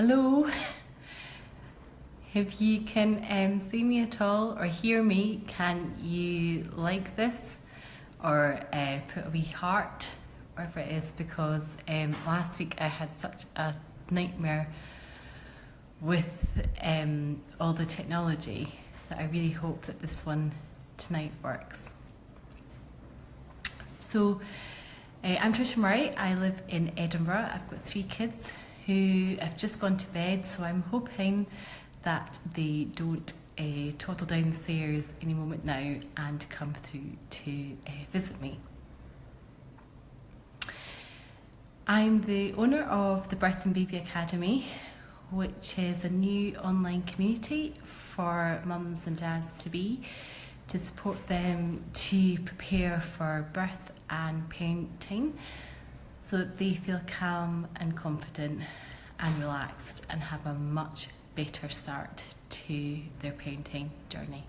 Hello. If you can see me at all or hear me, can you like this or put a wee heart, wherever it is, because last week I had such a nightmare with all the technology that I really hope that this one tonight works. So I'm Trisha Murray. I live in Edinburgh. I've got 3 kids who have just gone to bed, so I'm hoping that they don't toddle down the stairs any moment now and come through to visit me. I'm the owner of the Birth and Baby Academy, which is a new online community for mums and dads to be, to support them to prepare for birth and parenting so that they feel calm and confident and relaxed and have a much better start to their parenting journey.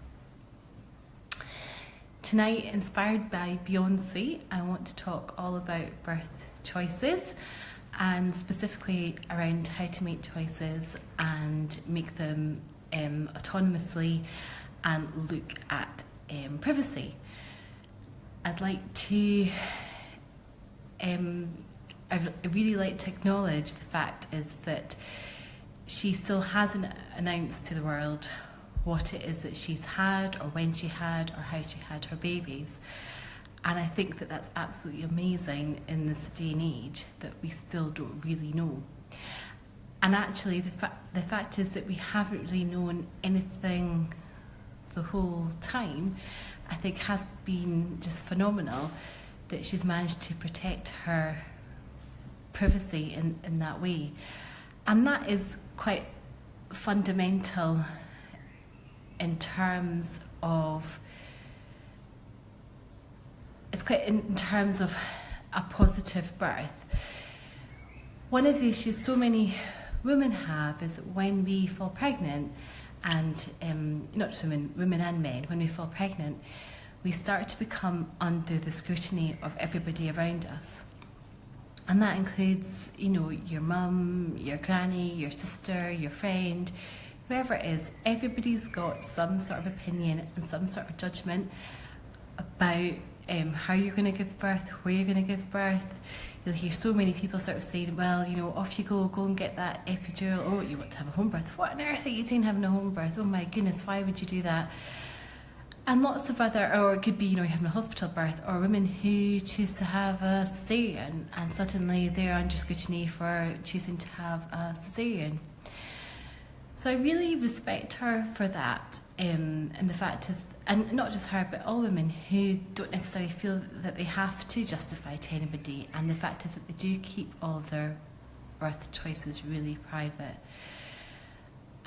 Tonight, inspired by Beyonce, I want to talk all about birth choices and specifically around how to make choices and make them autonomously and look at privacy. I'd like to I really like to acknowledge the fact is that she still hasn't announced to the world what it is that she's had or when she had or how she had her babies. And I think that that's absolutely amazing in this day and age that we still don't really know. And actually the fact is that we haven't really known anything the whole time, I think has been just phenomenal that she's managed to protect her privacy in that way. And that is quite fundamental in terms of, it's quite in terms of a positive birth. One of the issues so many women have is that when we fall pregnant, and not just women and men, when we fall pregnant, we start to become under the scrutiny of everybody around us. And that includes, you know, your mum, your granny, your sister, your friend, whoever it is. Everybody's got some sort of opinion and some sort of judgment about how you're going to give birth, where you're going to give birth. You'll hear so many people sort of saying, well, you know, off you go and get that epidural. Oh, you want to have a home birth. What on earth are you doing having a home birth? Oh my goodness, why would you do that? And lots of other, or it could be, you know, you're having a hospital birth, or women who choose to have a cesarean and suddenly they're under scrutiny for choosing to have a cesarean. So I really respect her for that, and the fact is, and not just her, but all women who don't necessarily feel that they have to justify to anybody, and the fact is that they do keep all their birth choices really private.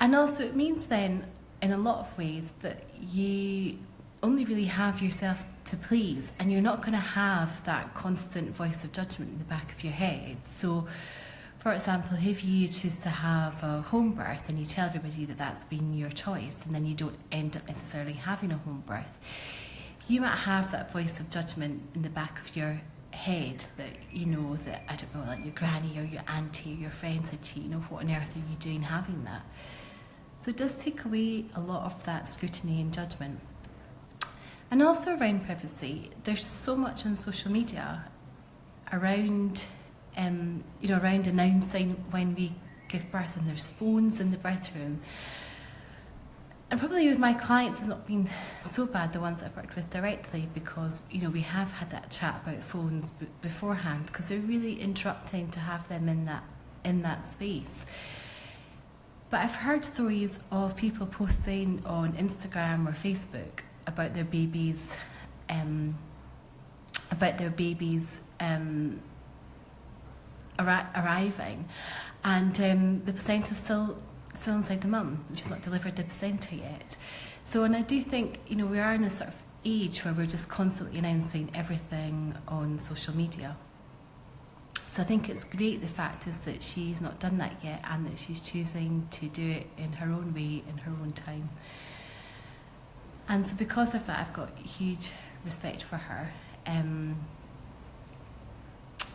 And also it means then, in a lot of ways, that you only really have yourself to please, and you're not going to have that constant voice of judgment in the back of your head. So, for example, if you choose to have a home birth and you tell everybody that that's been your choice, and then you don't end up necessarily having a home birth, you might have that voice of judgment in the back of your head that, you know, that, I don't know, like your granny or your auntie or your friend said to you, you know, what on earth are you doing having that? So it does take away a lot of that scrutiny and judgment. And also around privacy, there's so much on social media around, you know, around announcing when we give birth, and there's phones in the birth room. And probably with my clients it's not been so bad, the ones I've worked with directly, because, you know, we have had that chat about phones beforehand, because they're really interrupting to have them in that space. But I've heard stories of people posting on Instagram or Facebook about their babies, arriving, and the placenta's still inside the mum, which is not delivered the placenta yet. So, and I do think, you know, we are in a sort of age where we're just constantly announcing everything on social media. So I think it's great, the fact is that she's not done that yet, and that she's choosing to do it in her own way, in her own time. And so because of that, I've got huge respect for her.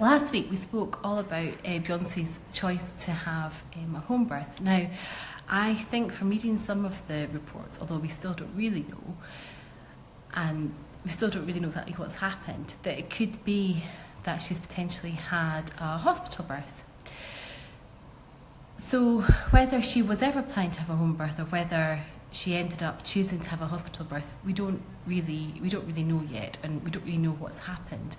Last week we spoke all about Beyonce's choice to have a home birth. Now, I think from reading some of the reports, although we still don't really know, and we still don't really know exactly what's happened, that it could be that she's potentially had a hospital birth. So whether she was ever planning to have a home birth or whether she ended up choosing to have a hospital birth, we don't really know yet, and we don't really know what's happened.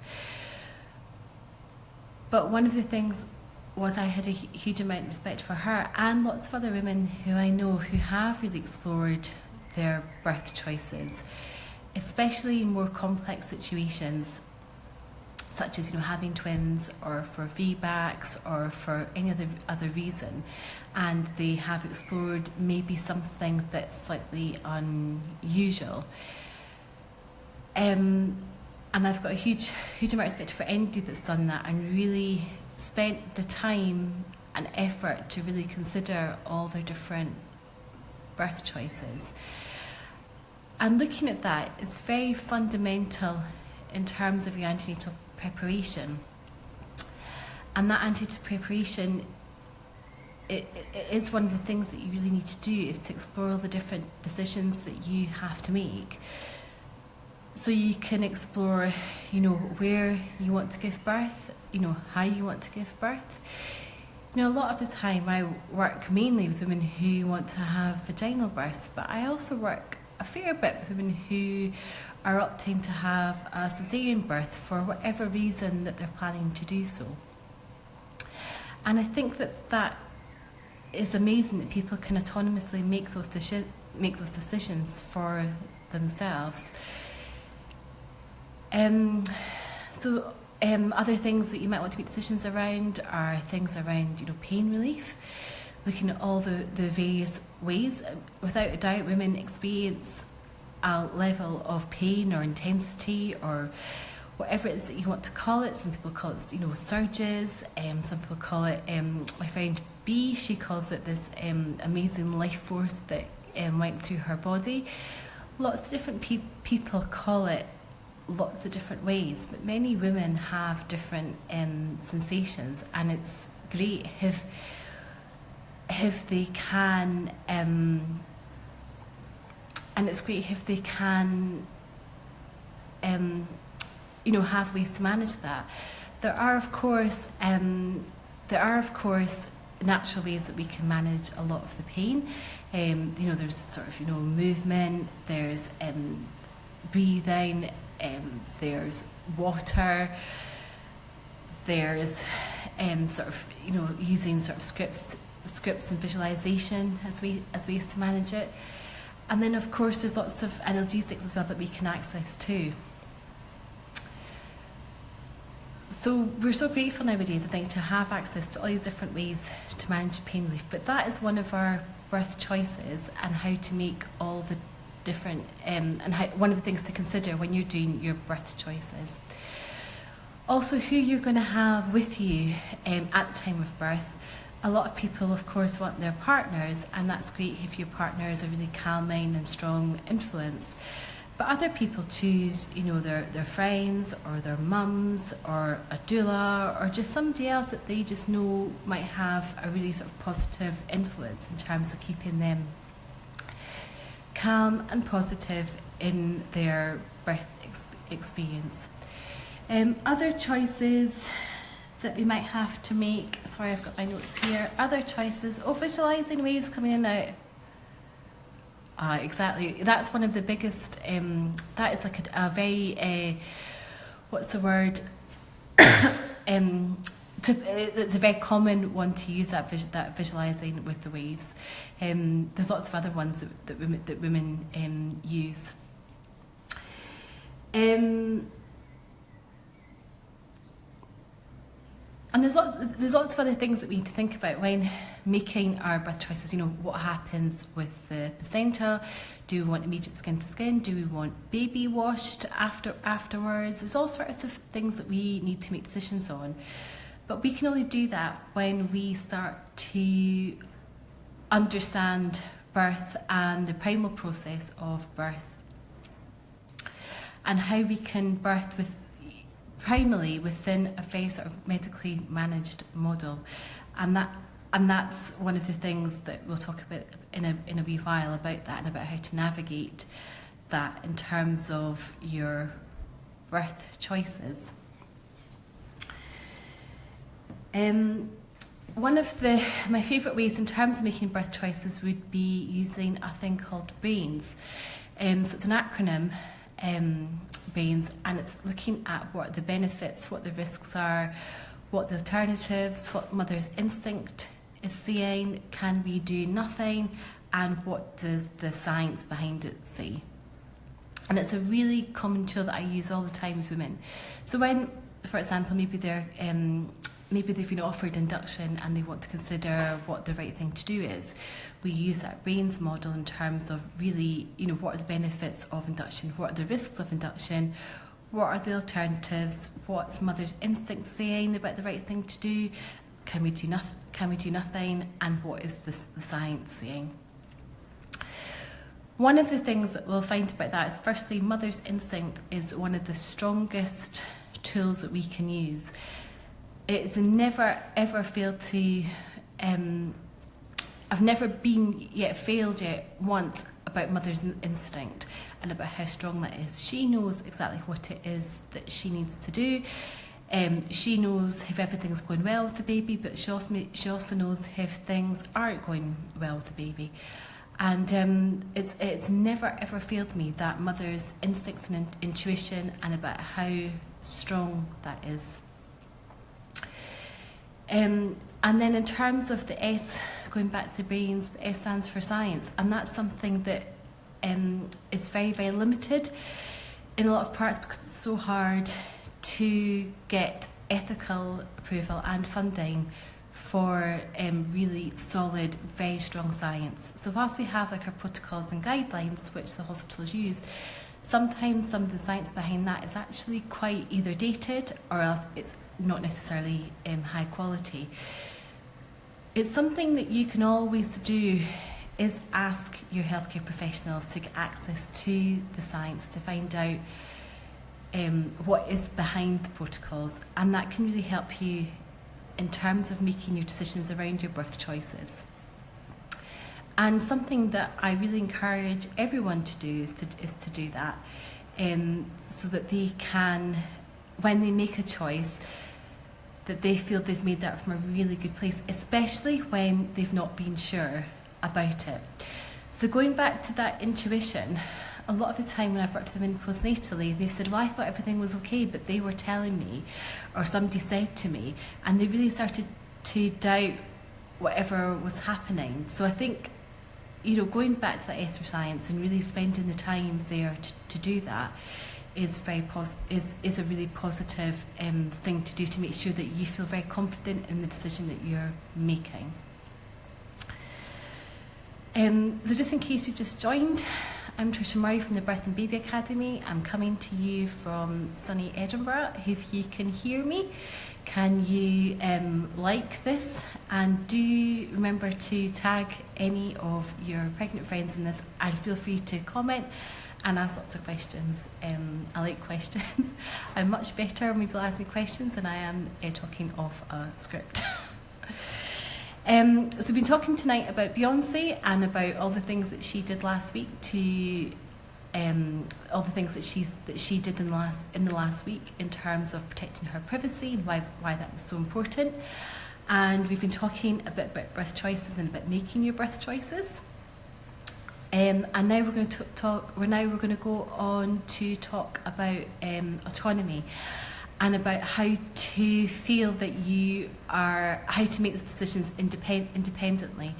But one of the things was I had a huge amount of respect for her and lots of other women who I know who have really explored their birth choices, especially in more complex situations, such as having twins or for VBACs or for any other reason, and they have explored maybe something that's slightly unusual. And I've got a huge amount of respect for anybody that's done that and really spent the time and effort to really consider all their different birth choices. And looking at that, it's very fundamental in terms of your antenatal preparation. And that antenatal preparation, it is one of the things that you really need to do, is to explore all the different decisions that you have to make. So you can explore, where you want to give birth, how you want to give birth. A lot of the time I work mainly with women who want to have vaginal births, but I also work a fair bit with women who are opting to have a caesarean birth for whatever reason that they're planning to do so. And I think that is amazing that people can autonomously make those decisions for themselves. Other things that you might want to make decisions around are things around, pain relief, looking at all the various ways. Without a doubt, women experience a level of pain or intensity or whatever it is that you want to call it. Some people call it, surges. Some people call it, my friend B, she calls it this amazing life force that went through her body. Lots of different people call it lots of different ways, but many women have different sensations, and it's great if they can have ways to manage that. There are of course natural ways that we can manage a lot of the pain. There's sort of movement, there's breathing, there's water, there's using sort of scripts and visualization as ways to manage it. And then of course there's lots of analgesics as well that we can access too. So we're so grateful nowadays, I think, to have access to all these different ways to manage pain relief. But that is one of our birth choices, and how to make all the different one of the things to consider when you're doing your birth choices. Also, who you're going to have with you at the time of birth. A lot of people of course want their partners, and that's great if your partner is a really calming and strong influence. But other people choose their friends or their mums or a doula or just somebody else that they just know might have a really sort of positive influence in terms of keeping them calm and positive in their birth experience. Other choices that we might have to make, sorry, I've got my notes here. Other choices, visualising waves coming in and out. Exactly, that's one of the biggest, that is like a very, what's the word, it's a very common one to use, that visualising with the waves. There's lots of other ones that women use. And there's lots of other things that we need to think about when making our birth choices. What happens with the placenta? Do we want immediate skin to skin? Do we want baby washed afterwards? There's all sorts of things that we need to make decisions on. But we can only do that when we start to understand birth and the primal process of birth, and how we can birth with primarily within a very sort of medically managed model, and that's one of the things that we'll talk about in a wee while about that, and about how to navigate that in terms of your birth choices. One of my favourite ways in terms of making birth choices would be using a thing called BRAINS. So it's an acronym, BRAINS, and it's looking at what the benefits, what the risks are, what the alternatives, what mother's instinct is saying, can we do nothing, and what does the science behind it say. And it's a really common tool that I use all the time with women. So when, for example, maybe they've been offered induction and they want to consider what the right thing to do is, we use that BRAINS model in terms of really, what are the benefits of induction, what are the risks of induction, what are the alternatives, what's mother's instinct saying about the right thing to do, can we do nothing, and what is the science saying. One of the things that we'll find about that is, firstly, mother's instinct is one of the strongest tools that we can use. It's never ever failed to, I've never failed yet once about mother's instinct and about how strong that is. She knows exactly what it is that she needs to do. She knows if everything's going well with the baby, but she also knows if things aren't going well with the baby. And it's never ever failed me, that mother's instincts and intuition, and about how strong that is. And then in terms of the S, going back to BRAINS, the S stands for science, and that's something that is very, very limited in a lot of parts because it's so hard to get ethical approval and funding for really solid, very strong science. So whilst we have like our protocols and guidelines which the hospitals use, sometimes some of the science behind that is actually quite either dated or else it's not necessarily high quality. It's something that you can always do, is ask your healthcare professionals to get access to the science, to find out what is behind the protocols, and that can really help you in terms of making your decisions around your birth choices. And something that I really encourage everyone to do is to do that, so that they can, when they make a choice, that they feel they've made that from a really good place, especially when they've not been sure about it. So going back to that intuition, a lot of the time when I've worked with them in postnatally, they've said, well, I thought everything was okay, but they were telling me, or somebody said to me, and they really started to doubt whatever was happening. So I think, going back to that S for science and really spending the time there to do that is is a really positive thing to do, to make sure that you feel very confident in the decision that you're making. So just in case you just joined, I'm Tricia Murray from the Birth and Baby Academy. I'm coming to you from sunny Edinburgh. If you can hear me, can you like this, and do remember to tag any of your pregnant friends in this, and feel free to comment and ask lots of questions. I like questions. I'm much better when people ask me questions than I am talking off a script. So we've been talking tonight about Beyonce and about all the things that she did last week all the things that she did in the last week in terms of protecting her privacy and why that was so important. And we've been talking a bit about birth choices and about making your birth choices. And now we're going to go on to talk about autonomy, and about how to feel that how to make those decisions independently.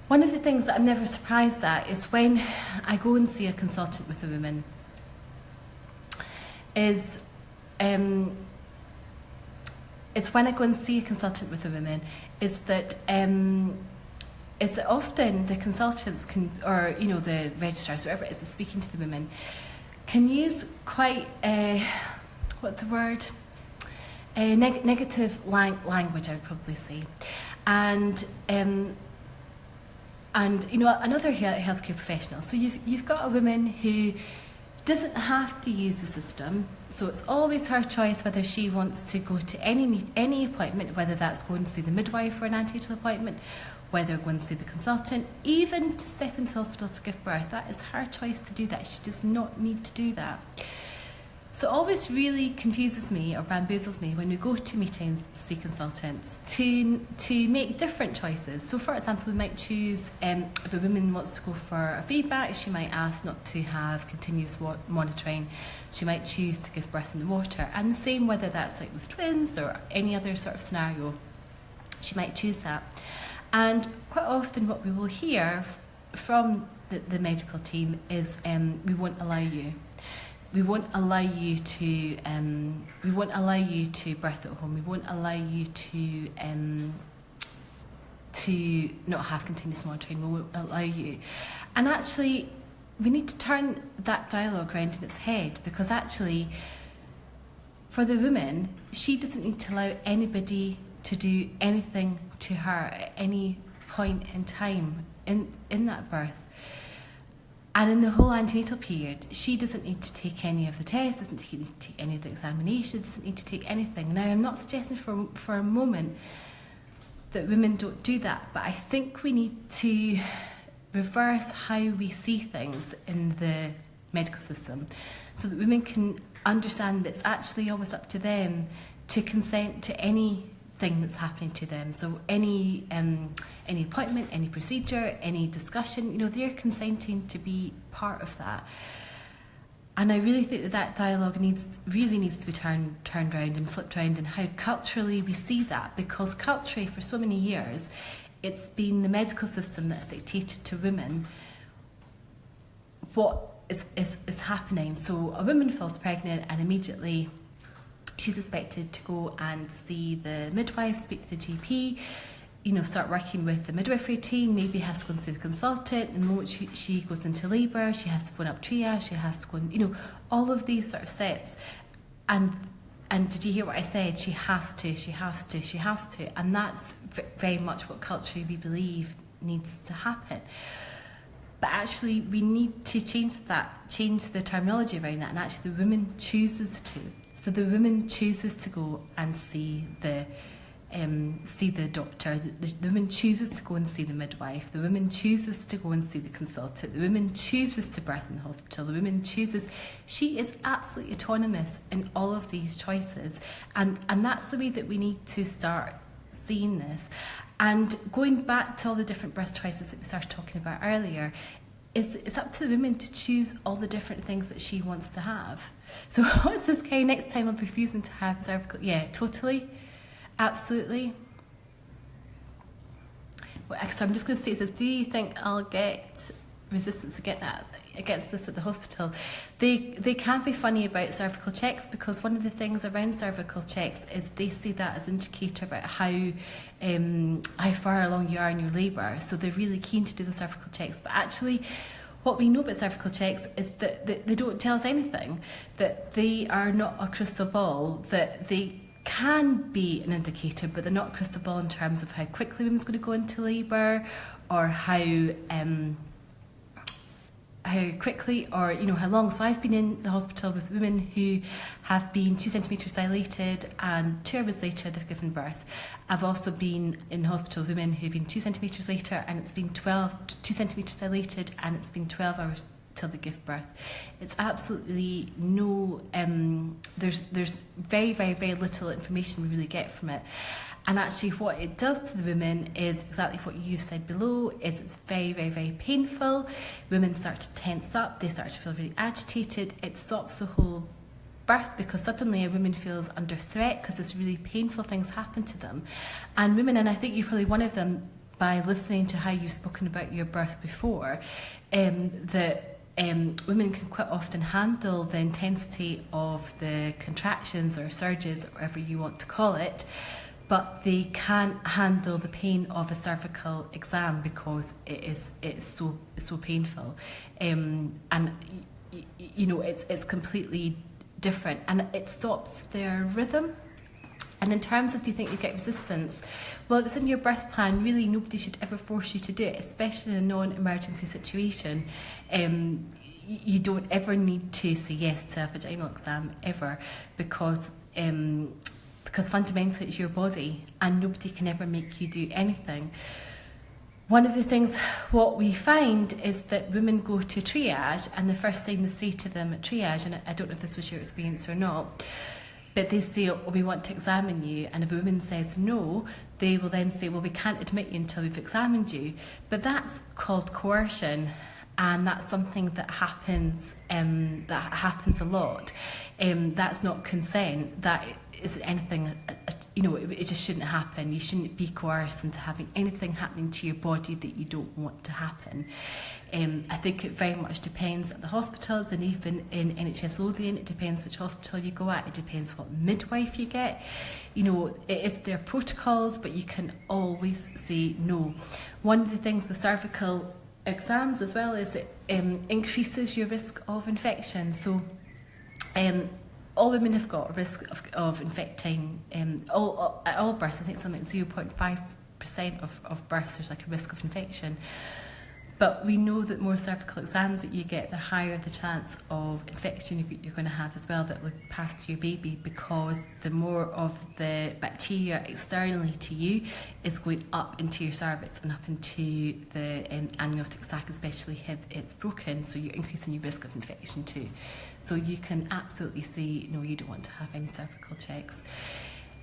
One of the things that I'm never surprised at is when I go and see a consultant with a woman, is that often the consultants can, or the registrars, whoever it is that's speaking to the women, can use quite negative language, I would probably say, and another healthcare professional. So you've got a woman who doesn't have to use the system, so it's always her choice whether she wants to go to any appointment, whether that's going to see the midwife for an antenatal appointment, whether going to see the consultant, even to step into hospital to give birth. That is her choice to do that. She does not need to do that. So it always really confuses me or bamboozles me when we go to meetings to see consultants to make different choices. So for example, we might choose, if a woman wants to go for a feedback, she might ask not to have continuous monitoring. She might choose to give birth in the water. And the same whether that's like with twins or any other sort of scenario, she might choose that. And quite often what we will hear from the medical team is, we won't allow you. We won't allow you to birth at home. We won't allow you to not have continuous monitoring. We won't allow you. And actually, we need to turn that dialogue around in its head, because actually, for the woman, she doesn't need to allow anybody to do anything to her at any point in time in that birth. And in the whole antenatal period, she doesn't need to take any of the tests, doesn't need to take any of the examinations, doesn't need to take anything. Now, I'm not suggesting for a moment that women don't do that, but I think we need to reverse how we see things in the medical system, so that women can understand that it's actually always up to them to consent to anything that's happening to them. So any appointment, any procedure, any discussion, you know, they're consenting to be part of that. And I really think that dialogue really needs to be turned around and flipped around, and how culturally we see that, because culturally for so many years it's been the medical system that's dictated to women what is happening. So a woman falls pregnant and immediately she's expected to go and see the midwife, speak to the GP, you know, start working with the midwifery team, maybe has to go and see the consultant. The moment she goes into labour, she has to phone up triage, she has to go and, you know, all of these sort of steps. And did you hear what I said? She has to. And that's very much what culturally we believe needs to happen. But actually, we need to change the terminology around that, and actually the woman chooses to. So the woman chooses to go and see the doctor. The woman chooses to go and see the midwife. The woman chooses to go and see the consultant. The woman chooses to birth in the hospital. The woman chooses. She is absolutely autonomous in all of these choices, and that's the way that we need to start seeing this. And going back to all the different birth choices that we started talking about earlier, it's up to the woman to choose all the different things that she wants to have. So what's this, Kay? Next time I'll be refusing to have cervical. Yeah, totally. Absolutely. Well, so I'm just going to say, it says, do you think I'll get resistance against this at the hospital? They can be funny about cervical checks, because one of the things around cervical checks is they see that as an indicator about how far along you are in your labour. So they're really keen to do the cervical checks. But actually, what we know about cervical checks is that they don't tell us anything, that they are not a crystal ball, that they can be an indicator, but they're not a crystal ball in terms of how quickly women's going to go into labour, or how quickly, or you know, how long. So I've been in the hospital with women who have been 2 centimetres dilated, and 2 hours later they've given birth. I've also been in hospital with women who've been 2 centimetres later, and it's been 2 centimetres dilated, and it's been 12 hours till they give birth. It's absolutely no, there's very, very, very little information we really get from it. And actually what it does to the women is exactly what you said below, is it's very, very, very painful. Women start to tense up, they start to feel really agitated. It stops the whole birth, because suddenly a woman feels under threat because this really painful things happen to them. And women, and I think you're probably one of them by listening to how you've spoken about your birth before, that women can quite often handle the intensity of the contractions or surges, or whatever you want to call it, but they can't handle the pain of a cervical exam, because it's so painful, and you know, it's completely different, and it stops their rhythm. And in terms of, do you think you get resistance? Well, if it's in your birth plan, really nobody should ever force you to do it, especially in a non-emergency situation. you don't ever need to say yes to a vaginal exam ever, because fundamentally it's your body and nobody can ever make you do anything. One of the things what we find is that women go to triage, and the first thing they say to them at triage, and I don't know if this was your experience or not, but they say, oh, we want to examine you, and if a woman says no, they will then say, well, we can't admit you until we've examined you. But that's called coercion, and that's something that happens a lot. That's not consent. That isn't anything, it just shouldn't happen. You shouldn't be coerced into having anything happening to your body that you don't want to happen. I think it very much depends at the hospitals, and even in NHS Lothian, it depends which hospital you go at, it depends what midwife you get. It is their protocols, but you can always say no. One of the things with cervical exams as well is it increases your risk of infection. So all women have got a risk of infecting, at all births. I think something like 0.5% of births there's like a risk of infection. But we know that more cervical exams that you get, the higher the chance of infection you're going to have as well that will pass to your baby, because the more of the bacteria externally to you is going up into your cervix and up into the amniotic sac, especially if it's broken. So you're increasing your risk of infection too. So you can absolutely say, no, you don't want to have any cervical checks.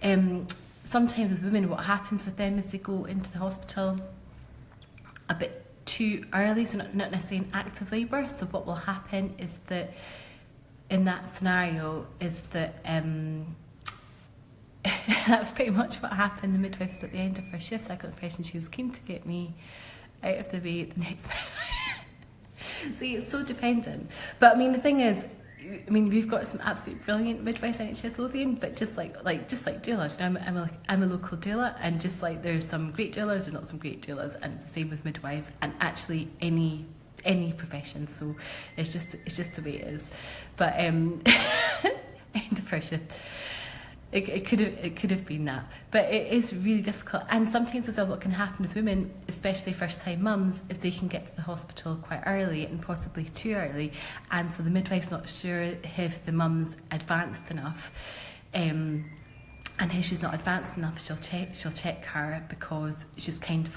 Sometimes with women, what happens with them is they go into the hospital a bit too early, so not necessarily in active labour. So what will happen is that in that scenario is that that was pretty much what happened. The midwife was at the end of her shifts. I got the impression she was keen to get me out of the way at the next minute. See, it's so dependent. But I mean, the thing is, we've got some absolutely brilliant midwives in NHS Lothian, but just like doulas, I'm a local doula, and just like there's some great doulas, there's not some great doulas, and it's the same with midwives, and actually any profession. So it's just the way it is. But end of her shift. It could have been that, but it is really difficult. And sometimes as well, what can happen with women, especially first-time mums, is they can get to the hospital quite early and possibly too early, and so the midwife's not sure if the mum's advanced enough. And if she's not advanced enough, she'll check her, because she's kind of,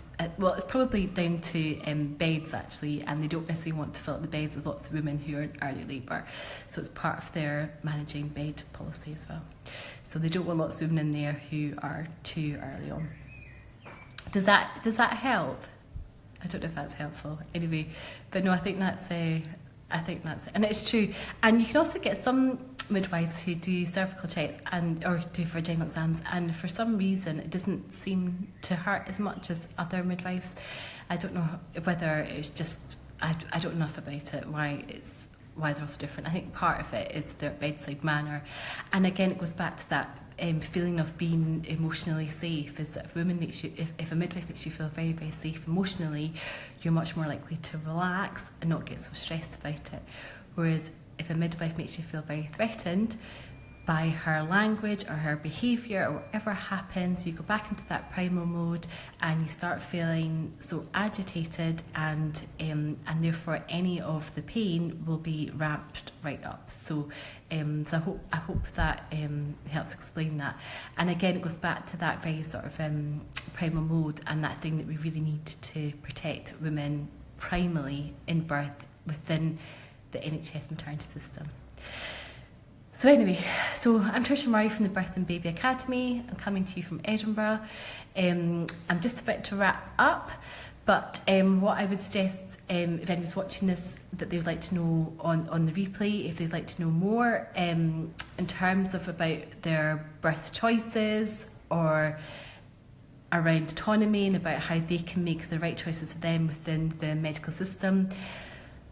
it's probably down to beds actually, and they don't necessarily want to fill up the beds with lots of women who are in early labour. So it's part of their managing bed policy as well. So they don't want lots of women in there who are too early on. Does that help? I don't know if that's helpful. Anyway, but no, I think that's it. And it's true. And you can also get some midwives who do cervical checks or do vaginal exams, and for some reason it doesn't seem to hurt as much as other midwives. I don't know whether it's just, I don't know enough about it, why they're also different. I think part of it is their bedside manner, and again it goes back to that feeling of being emotionally safe. Is that if a midwife makes you feel very, very safe emotionally, you're much more likely to relax and not get so stressed about it. Whereas if a midwife makes you feel very threatened by her language or her behaviour or whatever happens, you go back into that primal mode and you start feeling so agitated, and therefore any of the pain will be ramped right up. So I hope that helps explain that. And again, it goes back to that very sort of primal mode, and that thing that we really need to protect women primally in birth within the NHS maternity system. So anyway, I'm Tricia Murray from the Birth and Baby Academy. I'm coming to you from Edinburgh. I'm just about to wrap up, but what I would suggest, if anyone's watching this, that they would like to know on the replay, if they'd like to know more in terms of about their birth choices or around autonomy and about how they can make the right choices for them within the medical system,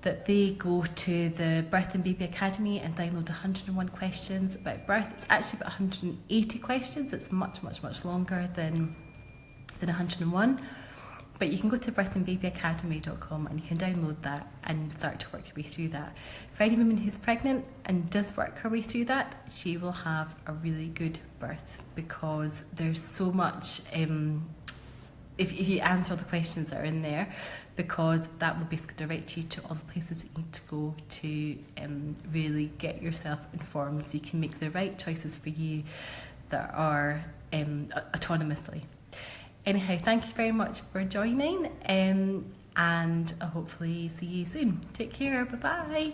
that they go to the Birth and Baby Academy and download 101 questions about birth. It's actually about 180 questions. It's much, much, much longer than 101. But you can go to birthandbabyacademy.com and you can download that and start to work your way through that. For any woman who's pregnant and does work her way through that, she will have a really good birth, because there's so much if you answer all the questions that are in there, because that will basically direct you to all the places that you need to go to really get yourself informed so you can make the right choices for you that are autonomously. Anyhow, thank you very much for joining, and I'll hopefully see you soon. Take care, bye bye.